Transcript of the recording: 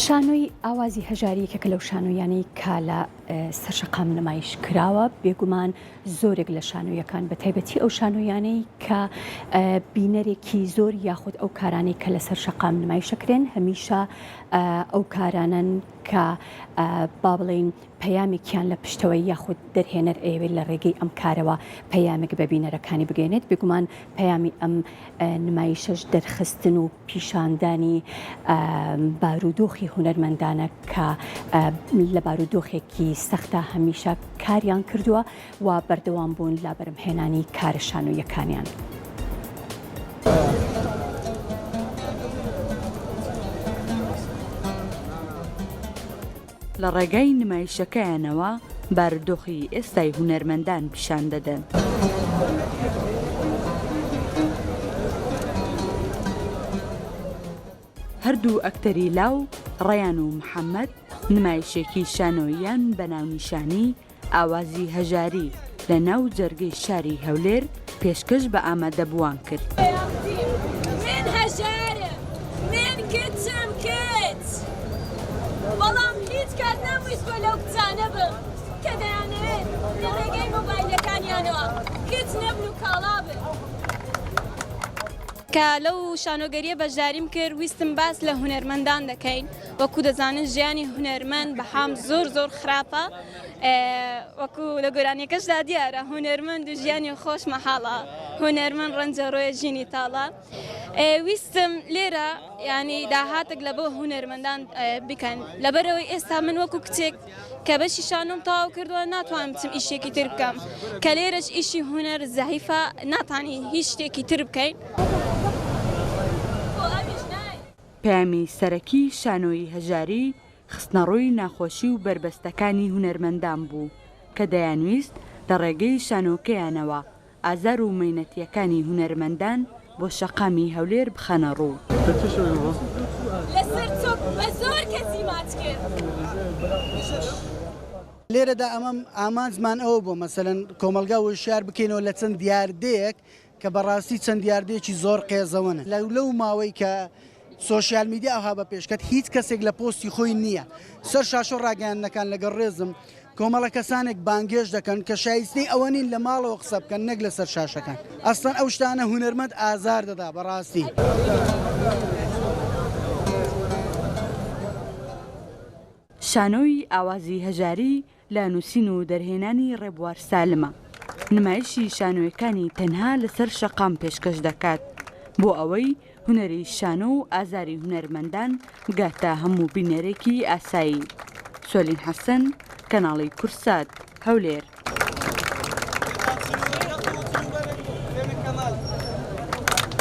شانۆی ئاوازی هەژاریەکە لەو شانۆیانەی کە لە سەرشەقام نمایش کراوە بێگومان زۆرێک لە شانۆیەکان بە تایبەتی ئەو شانۆیانەی کە بینەرێکی زۆر یاخود ئەو کارانەی کە لە سەرشەقام نمایشەکرێن هەمیشە ئەو کارانن کە با بڵێن پەیامێکیان لە پشتەوەی یاخود دەرهێنەر ئێوێ لە ڕێگەی ئەم کارەوە پەیامێک بە بینەرەکانی بگەێنێت بێگومان پەیامی ئەم نمایشەش دەرخستن و پیشاندانی بارودۆخی هونەرمەندانە کە لە بارودۆخێکی سەختە هەمیشە کاریان کردووە و بەردەوام بوون لە بەرهەمهێنانی کارە شانۆیەکانیان. لە ڕێگای نمایشەکەیانەوە بارودۆخی ئێستای هونەرمەندان پیشان دەدەن. هەردوو ئەکتەری لاو ڕەیان و محەممەد نمایشێکی شانۆییان بە ناونیشانی ئاوازی هەژاری لە ناو جەرگەی شاری هەولێر پێشکەش بە ئامادەبووان کرد. بەڵام هیچ کات نەمویست بۆ لەو کچانە بم کە دەیانەوێت لە ڕێگەی مۆبایلەکانیانەوە کچ نەبن و کاڵا بن. کە لەو شانۆگەریە بەشداریم کرد ویستم باس لە هونەرمەندان دەکەین وەکو دەزانن ژیانی هونەرمەند بەهام زۆر خراپە وەکو لە گۆرانیەکەشدا دیارە هونەرمەند و ژیانی خۆش مەحاڵە هونەرمەند ڕەنجەڕۆیە ژینی تاڵە. ویستم لێرە ینی داهاتێک لە بۆ هونەرمەندان بکەن لەبەرەوەی ئێستا من وەکو کچێک کە بەشی شانۆم تەواو کردووە ناتوانم بچم ئیشێکی تر بکەم کە لێرەش ئیشی هونەر زەحیفە ناتانی هیچ شتێکی تر بکەین. پەیامی سەرەکی شانۆی هەژاری خستنەڕۆی ناخۆشی و بربەستەکانی هونەرمەندان بوو کە دەیانویست لە ڕێگەی شانۆکەیانەوە ئازار و مەینەتیەکانی هونەرمەندان بۆ شەقامی هەولێر بخەنە ڕوو. لەسەر چۆک بە زۆر کەسی ماچ کرد. لێرەدا ئەمەم ئامانجمان ئەوە بۆ مەسەلەن کۆمەلگا وشار بکەینەوە لە چەند دیاردەیەک کە بەڕاستی چەند دیاردەیەکی زۆر قێزەوەنە لەو ماوەی کە سۆشیال میدیا ئەوها بە پێشکەت هیچ کەسێک لە پۆستی خۆی نییە سەر شاشۆ ڕاگەیاندنەکان لەگەڵ ڕێزم کۆمەڵە کەسانێک بانگێش دەکەن کە شایستەی ئەوە نین لە ماڵەوە قسە بکەن نەک لە سەر شاشەکان ئەستان ئەو شتانە هونەرمەند ئازار دەدا بەڕاستی. شانۆی ئاوازی هەژاری لە نووسین و دەرهێنانی ڕێبوار سالمە نمایشی شانۆیەکانی تەنها لەسەر شەقام پێشکەش دەکات بۆ ئەوەی هونەری شانۆ و ئازاری هونەرمەندان گاتە هەموو بینەرێکی ئاسایی. سۆلین حەسەن کەناڵی کورسات هەولێر.